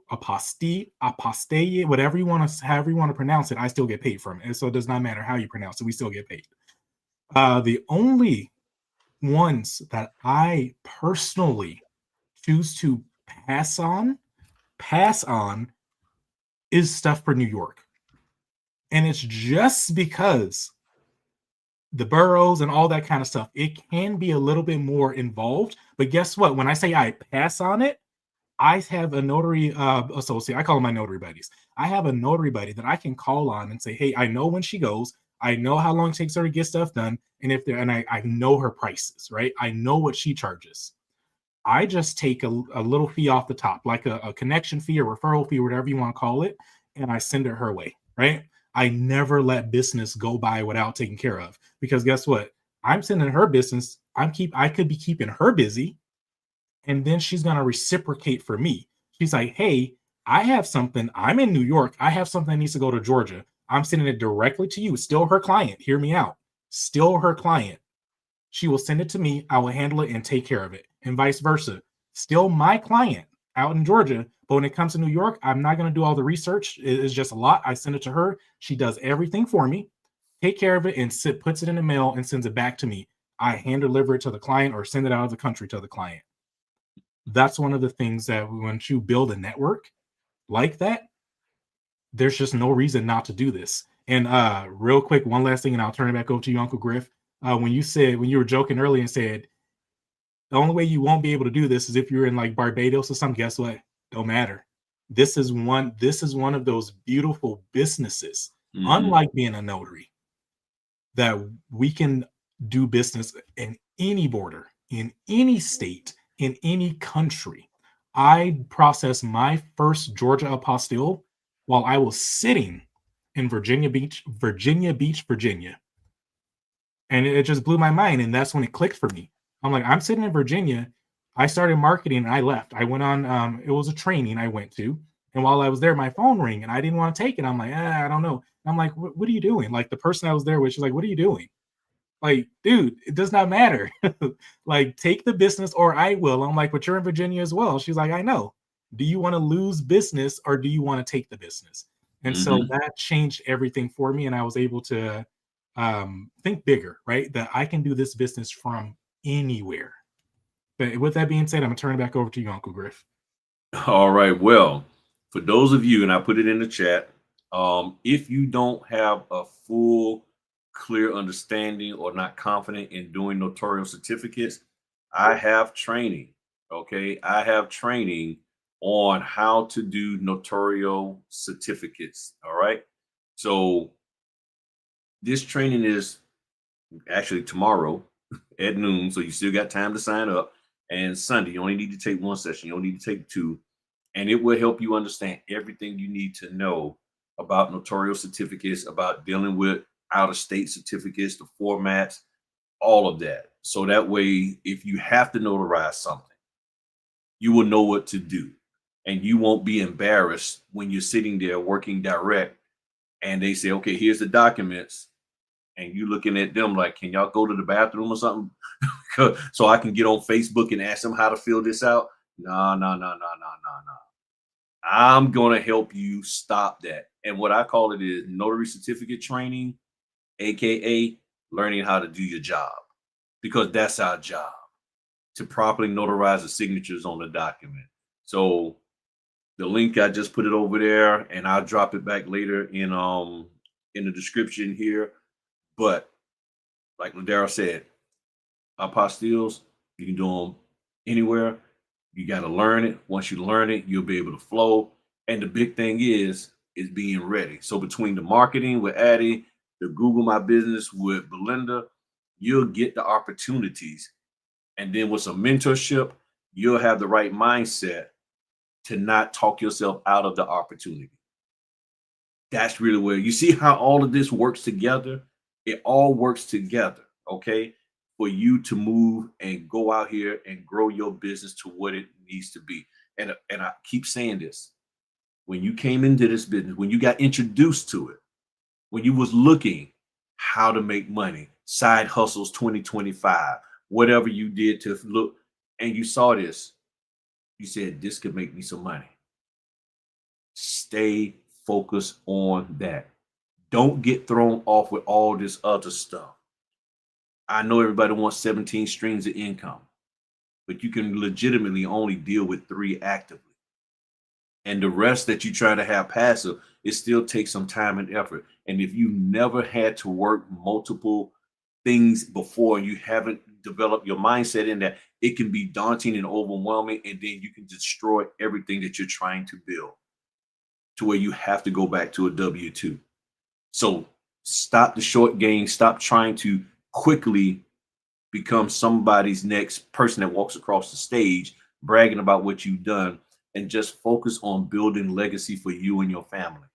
whatever you want to, however you want to pronounce it, I still get paid from it. And so it does not matter how you pronounce it, we still get paid. The only ones that I personally choose to pass on is stuff for New York. And it's just because the boroughs and all that kind of stuff, it can be a little bit more involved. But guess what? When I say I pass on it, I have a notary associate. I call them my notary buddies. I have a notary buddy that I can call on and say, hey, I know when she goes. I know how long it takes her to get stuff done. And if they're, and I know her prices, right? I know what she charges. I just take a little fee off the top, like a connection fee or referral fee, or whatever you want to call it, and I send it her way, right? I never let business go by without taking care of, because guess what? I'm sending her business. I could be keeping her busy, and then she's gonna reciprocate for me. She's like, hey, I have something. I'm in New York. I have something that needs to go to Georgia. I'm sending it directly to you. It's still her client. Hear me out. Still her client. She will send it to me. I will handle it and take care of it, and vice versa. Still my client out in Georgia, but when it comes to New York, I'm not going to do all the research. It's just a lot. I send it to her. She does everything for me, take care of it, and puts it in the mail and sends it back to me. I hand deliver it to the client or send it out of the country to the client. That's one of the things that once you build a network like that, there's just no reason not to do this. And real quick, one last thing, and I'll turn it back over to you, Uncle Griff. When you were joking earlier and said the only way you won't be able to do this is if you're in like Barbados or something, guess what? Don't matter. This is one of those beautiful businesses, unlike being a notary, that we can do business in any border, in any state, in any country. I processed my first Georgia apostille while I was sitting in Virginia Beach, Virginia. And it just blew my mind. And that's when it clicked for me. I'm like, I'm sitting in Virginia. I started marketing and I left. I went on, it was a training I went to. And while I was there, my phone rang and I didn't want to take it. I'm like, I don't know. And I'm like, what are you doing? Like the person I was there with, she's like, what are you doing? Like, dude, it does not matter. Like, take the business or I will. I'm like, but you're in Virginia as well. She's like, I know. Do you want to lose business or do you want to take the business? And so that changed everything for me. And I was able to think bigger, right? That I can do this business from anywhere. But with that being said, I'm gonna turn it back over to you, Uncle Griff. All right. Well, for those of you, and I put it in the chat, if you don't have a full, clear understanding or not confident in doing notarial certificates, I have training. Okay. I have training on how to do notarial certificates. All right. So this training is actually tomorrow at noon. So you still got time to sign up. And Sunday, you only need to take one session. You don't need to take two. And it will help you understand everything you need to know about notarial certificates, about dealing with out-of-state certificates, the formats, all of that. So that way, if you have to notarize something, you will know what to do. And you won't be embarrassed when you're sitting there working direct and they say, okay, here's the documents. And you looking at them like, can y'all go to the bathroom or something? So I can get on Facebook and ask them how to fill this out. No. I'm going to help you stop that. And what I call it is notary certificate training, AKA learning how to do your job, because that's our job, to properly notarize the signatures on the document. So the link, I just put it over there and I'll drop it back later in the description here. But like Ladera said, apostilles, you can do them anywhere. You got to learn it. Once you learn it, you'll be able to flow. And the big thing is being ready. So between the marketing with Addie, the Google My Business with Belinda, you'll get the opportunities. And then with some mentorship, you'll have the right mindset to not talk yourself out of the opportunity. That's really where you see how all of this works together. It all works together, okay, for you to move and go out here and grow your business to what it needs to be. And I keep saying this. when you came into this business, when you got introduced to it, when you was looking how to make money, side hustles 2025, whatever you did to look, and you saw this, you said, this could make me some money. Stay focused on that. Don't get thrown off with all this other stuff. I know everybody wants 17 streams of income, but you can legitimately only deal with 3 actively. And the rest that you try to have passive, it still takes some time and effort. And if you never had to work multiple things before, you haven't developed your mindset in that, it can be daunting and overwhelming, and then you can destroy everything that you're trying to build to where you have to go back to a W-2. So stop the short game. Stop trying to quickly become somebody's next person that walks across the stage bragging about what you've done, and just focus on building legacy for you and your family.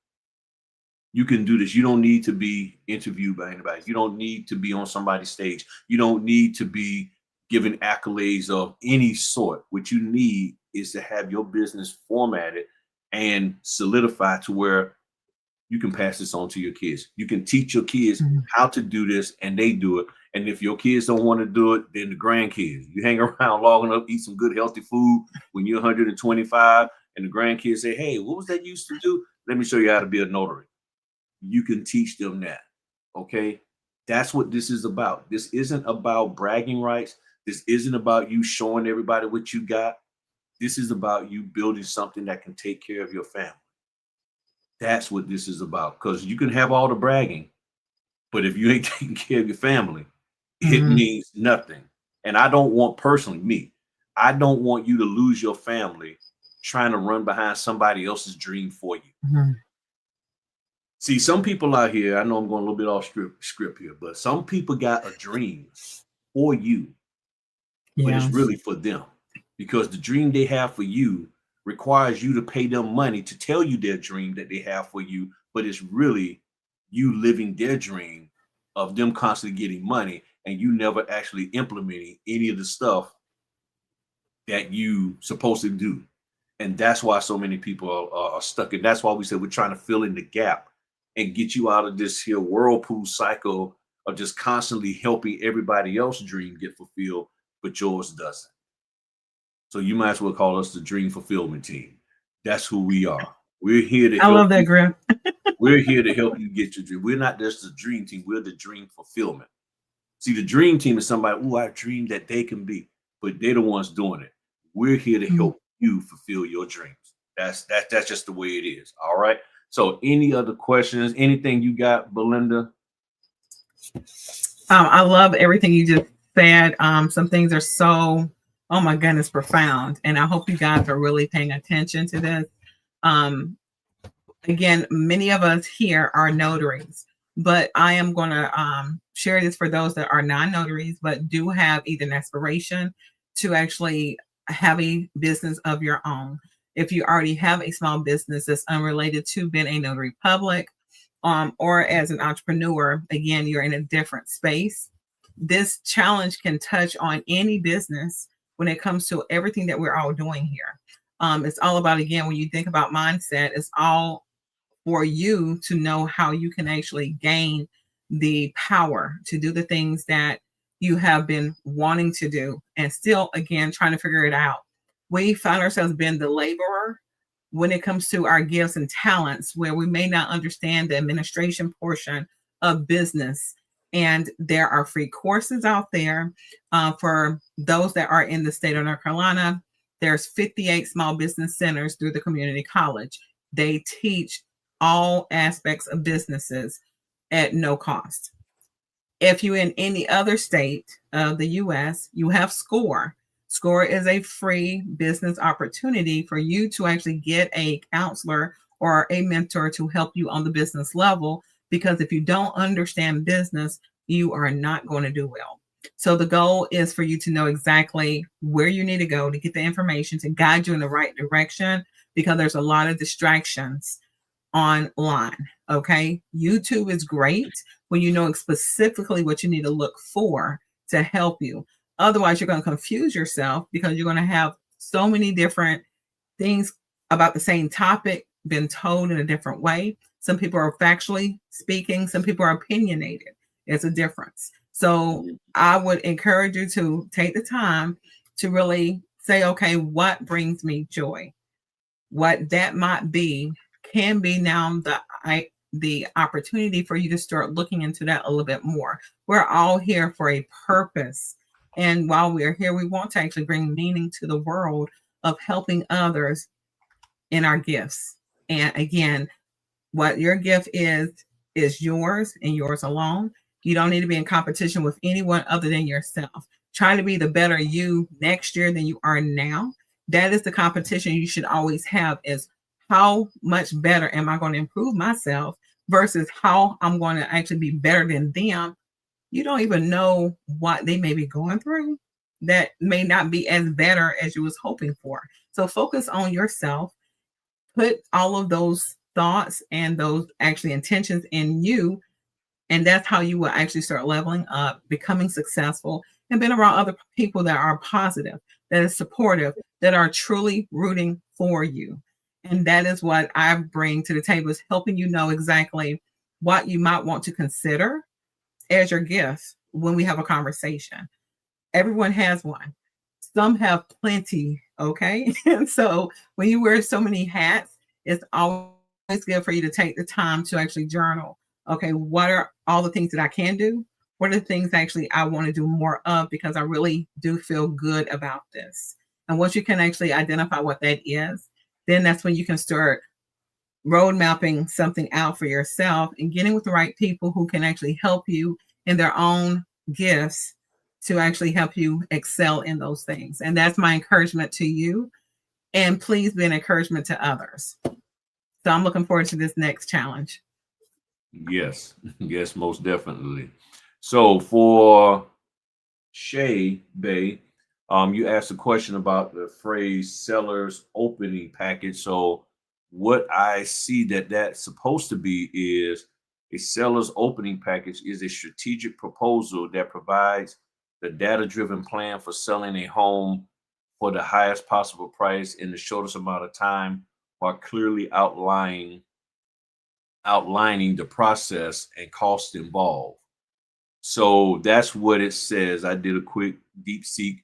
You can do this. You don't need to be interviewed by anybody. You don't need to be on somebody's stage. You don't need to be given accolades of any sort. What you need is to have your business formatted and solidified to where you can pass this on to your kids. You can teach your kids how to do this, and they do it. And if your kids don't want to do it, then the grandkids. You hang around long enough, eat some good, healthy food when you're 125, and the grandkids say, hey, what was that you used to do? Let me show you how to be a notary. You can teach them that, okay? That's what this is about. This isn't about bragging rights. This isn't about you showing everybody what you got. This is about you building something that can take care of your family. That's what this is about, because you can have all the bragging, but if you ain't taking care of your family, it means nothing. And I don't want, personally, I don't want you to lose your family trying to run behind somebody else's dream for you. See, some people out here, I know I'm going a little bit off script here, but some people got a dream for you, but it's really for them, because the dream they have for you requires you to pay them money to tell you their dream that they have for you, but it's really you living their dream of them constantly getting money, and you never actually implementing any of the stuff that you supposed to do. And that's why so many people are stuck. And that's why we said we're trying to fill in the gap and get you out of this here whirlpool cycle of just constantly helping everybody else's dream get fulfilled, but yours doesn't. So you might as well call us the Dream Fulfillment Team. That's who we are. We're here to help. I love that, Griff. We're here to help you get your dream. We're not just the dream team. We're the dream fulfillment. See, the dream team is somebody, I dream that they can be, but they're the ones doing it. We're here to help you fulfill your dreams. That's just the way it is. All right. So any other questions? Anything you got, Belinda? I love everything you just said. Some things are so, oh my goodness, profound. And I hope you guys are really paying attention to this. Again, many of us here are notaries, but I am going to share this for those that are non-notaries, but do have either an aspiration to actually have a business of your own. If you already have a small business that's unrelated to being a notary public, or as an entrepreneur, again, you're in a different space. This challenge can touch on any business when it comes to everything that we're all doing here. It's all about, again, when you think about mindset, it's all for you to know how you can actually gain the power to do the things that you have been wanting to do, and still, again, trying to figure it out. We find ourselves being the laborer when it comes to our gifts and talents, where we may not understand the administration portion of business. And there are free courses out there for those that are in the state of North Carolina. There's 58 small business centers through the community college. They teach all aspects of businesses at no cost. If you're in any other state of the U.S., you have SCORE. SCORE is a free business opportunity for you to actually get a counselor or a mentor to help you on the business level, because if you don't understand business, you are not going to do well. So the goal is for you to know exactly where you need to go to get the information to guide you in the right direction, because there's a lot of distractions online. Okay. YouTube is great when you know specifically what you need to look for to help you. Otherwise, you're going to confuse yourself, because you're going to have so many different things about the same topic been told in a different way. Some people are factually speaking, some people are opinionated. It's a difference. So I would encourage you to take the time to really say, okay, what brings me joy? What that might be can be now the opportunity for you to start looking into that a little bit more. We're all here for a purpose. And while we're here, we want to actually bring meaning to the world of helping others in our gifts. And again, what your gift is yours and yours alone. You don't need to be in competition with anyone other than yourself. Try to be the better you next year than you are now. That is the competition you should always have, is how much better am I going to improve myself versus how I'm going to actually be better than them. You don't even know what they may be going through that may not be as better as you was hoping for. So focus on yourself. Put all of those thoughts and those actually intentions in you. And that's how you will actually start leveling up, becoming successful, and being around other people that are positive, that is supportive, that are truly rooting for you. And that is what I bring to the table, is helping you know exactly what you might want to consider as your gift when we have a conversation. Everyone has one. Some have plenty, okay? And so when you wear so many hats, it's always good for you to take the time to actually journal. Okay, what are all the things that I can do? What are the things actually I want to do more of, because I really do feel good about this? And once you can actually identify what that is, then that's when you can start road mapping something out for yourself and getting with the right people who can actually help you in their own gifts to actually help you excel in those things. And that's my encouragement to you. And please be an encouragement to others. So I'm looking forward to this next challenge. Yes, yes, most definitely. So for Shay Bay, you asked a question about the phrase seller's opening package. So what I see that's supposed to be is a seller's opening package is a strategic proposal that provides the data-driven plan for selling a home for the highest possible price in the shortest amount of time, while clearly outlining the process and cost involved. So that's what it says. I did a quick deep seek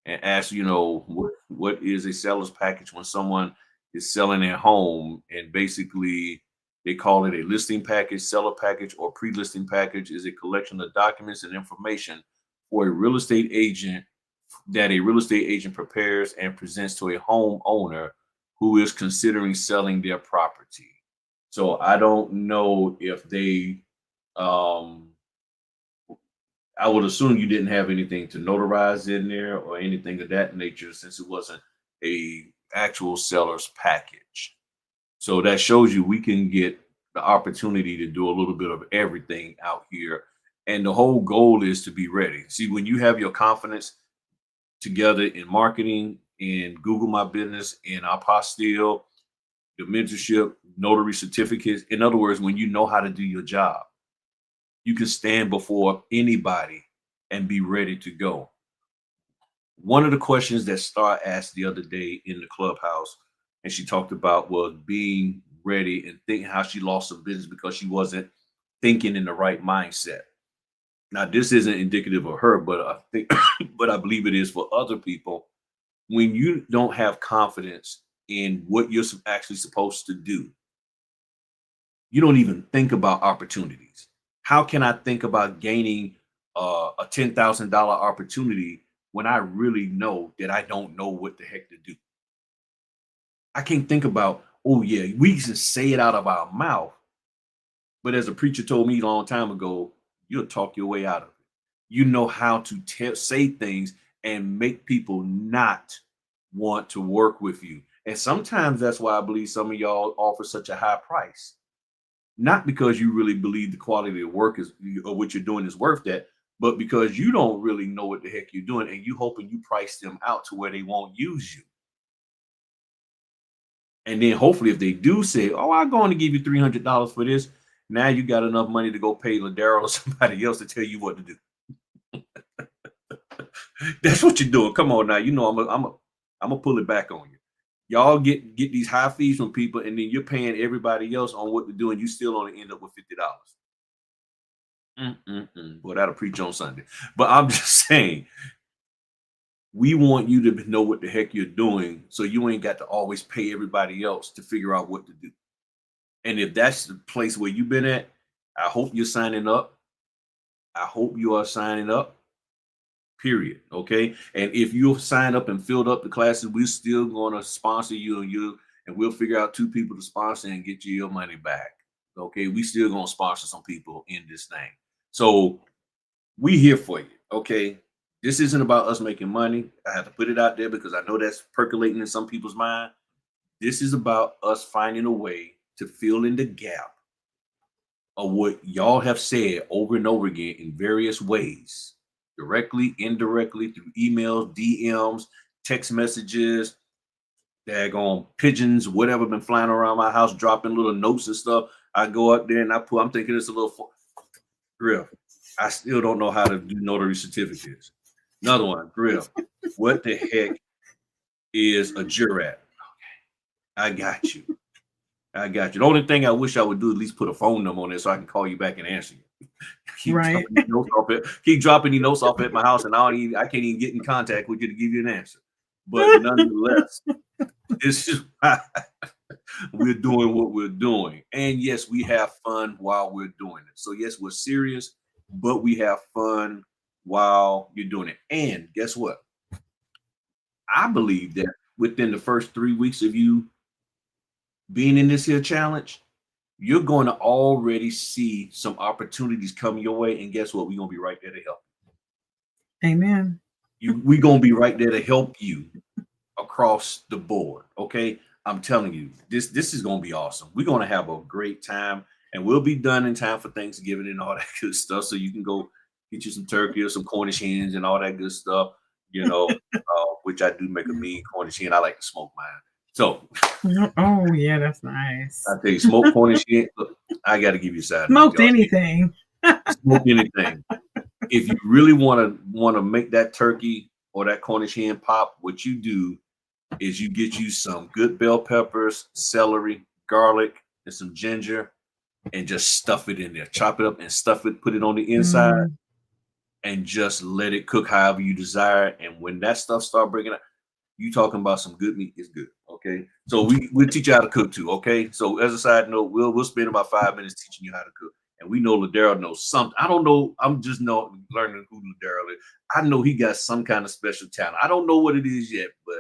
and asked, what is a seller's package when someone is selling their home, and basically they call it a listing package, seller package, or pre-listing package is a collection of documents and information for a real estate agent that a real estate agent prepares and presents to a homeowner who is considering selling their property. So I don't know if they I would assume you didn't have anything to notarize in there or anything of that nature, since it wasn't a actual seller's package. So that shows you we can get the opportunity to do a little bit of everything out here. And the whole goal is to be ready. See, when you have your confidence together in marketing, in Google My Business, in apostille, the mentorship, notary certificates, in other words, when you know how to do your job, you can stand before anybody and be ready to go. One of the questions that Star asked the other day in the clubhouse, and she talked about, was being ready and thinking how she lost some business because she wasn't thinking in the right mindset. Now, this isn't indicative of her, but I think, but I believe it is for other people. When you don't have confidence in what you're actually supposed to do, you don't even think about opportunities. How can I think about gaining a $10,000 opportunity when I really know that I don't know what the heck to do? I can't think about, oh yeah, we can say it out of our mouth. But as a preacher told me a long time ago, you'll talk your way out of it. You know how to say things and make people not want to work with you. And sometimes that's why I believe some of y'all offer such a high price. Not because you really believe the quality of work is, or what you're doing is worth that, but because you don't really know what the heck you're doing, and you hoping you price them out to where they won't use you. And then hopefully if they do say, oh, I'm going to give you $300 for this, now you got enough money to go pay Ladero or somebody else to tell you what to do. That's what you're doing. Come on now. You know, I'm gonna pull it back on you. Y'all get these high fees from people, and then you're paying everybody else on what to do, and you still only end up with $50. Boy, that'll preach on Sunday. But I'm just saying, we want you to know what the heck you're doing, so you ain't got to always pay everybody else to figure out what to do. And if that's the place where you've been at, I hope you're signing up. I hope you are signing up. Period. Okay. And if you sign up and filled up the classes, we're still going to sponsor you, and we'll figure out 2 people to sponsor and get you your money back. Okay. We still going to sponsor some people in this thing. So we here for you. Okay. This isn't about us making money. I have to put it out there because I know that's percolating in some people's mind. This is about us finding a way to fill in the gap of what y'all have said over and over again in various ways, directly, indirectly, through emails, DMs, text messages, daggone pigeons, whatever been flying around my house, dropping little notes and stuff. I go up there and I'm thinking it's a little Griff. I still don't know how to do notary certificates. Another one, Griff. What the heck is a jurat? Okay, I got you. The only thing I wish I would do is at least put a phone number on there so I can call you back and answer you. Keep dropping these notes off at my house, and I can't even get in contact with you to give you an answer. But nonetheless, this is why we're doing what we're doing. And yes, we have fun while we're doing it. So yes, we're serious, but we have fun while you're doing it. And guess what? I believe that within the first 3 weeks of you being in this here challenge, you're going to already see some opportunities come your way. And guess what? We're going to be right there to help. Amen. We're going to be right there to help you across the board. Okay. I'm telling you, this is going to be awesome. We're going to have a great time, and we'll be done in time for Thanksgiving and all that good stuff. So you can go get you some turkey or some Cornish hens and all that good stuff, which I do make a mean Cornish hen. I like to smoke mine. So, oh yeah, that's nice. I tell you, smoked Cornish hen. Look, I got to give you a side. Smoked anything. Smoked anything. If you really want to make that turkey or that Cornish hen pop, what you do is you get you some good bell peppers, celery, garlic, and some ginger, and just stuff it in there. Chop it up and stuff it. Put it on the inside, and just let it cook however you desire. And when that stuff start breaking up, you talking about some good meat. It's good. Okay, so we'll teach you how to cook too. Okay, so as a side note, we'll spend about 5 minutes teaching you how to cook, and we know Ladero knows something. I don't know. I'm just learning who Ladero is. I know he got some kind of special talent. I don't know what it is yet, but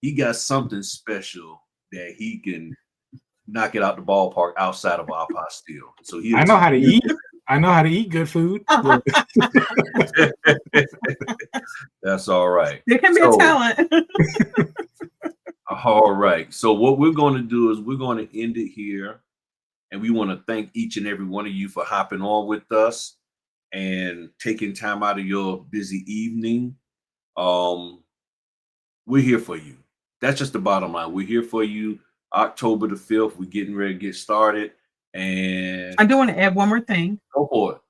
he got something special that he can knock it out the ballpark outside of our apostille. So I know how to eat. I know how to eat good food. That's all right. There can be a talent. All right. So what we're going to do is we're going to end it here. And we want to thank each and every one of you for hopping on with us and taking time out of your busy evening. We're here for you. That's just the bottom line. We're here for you. October the 5th, we're getting ready to get started. And I do want to add one more thing. Go for it.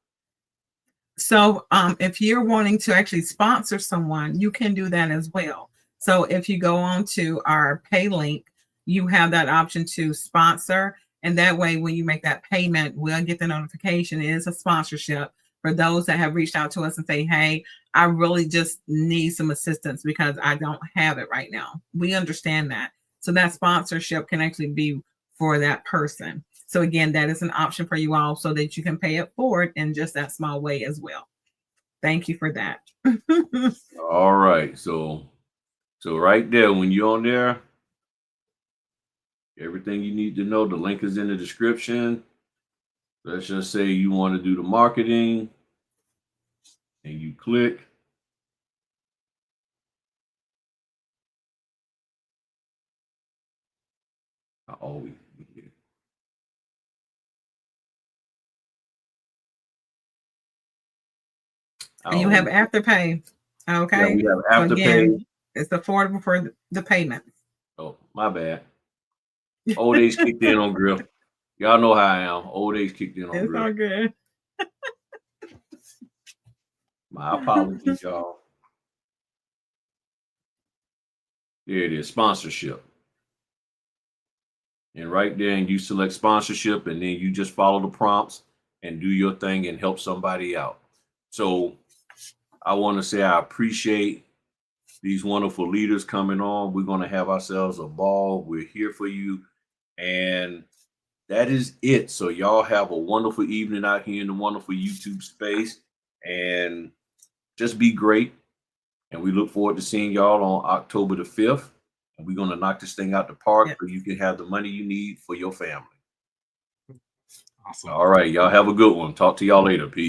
So if you're wanting to actually sponsor someone, you can do that as well. So if you go on to our pay link, you have that option to sponsor. And that way, when you make that payment, we'll get the notification. It is a sponsorship for those that have reached out to us and say, hey, I really just need some assistance because I don't have it right now. We understand that. So that sponsorship can actually be for that person. So again, that is an option for you all so that you can pay it forward in just that small way as well. Thank you for that. All right. So right there, when you're on there, everything you need to know, the link is in the description. Let's just say you want to do the marketing and you click. I always And you have Afterpay. Okay. Yeah, we have Afterpay. So again, it's affordable for the payment. Oh, my bad. Old age kicked in on Grill. Y'all know how I am. Old age kicked in on It's Grill. all good. My apologies, y'all. There it is. Sponsorship. And right there, and you select sponsorship, and then you just follow the prompts and do your thing and help somebody out. So I want to say I appreciate these wonderful leaders coming on. We're going to have ourselves a ball. We're here for you. And that is it. So y'all have a wonderful evening out here in the wonderful YouTube space. And just be great. And we look forward to seeing y'all on October the 5th. And we're going to knock this thing out the park so you can have the money you need for your family. Awesome. All right. Y'all have a good one. Talk to y'all later. Peace.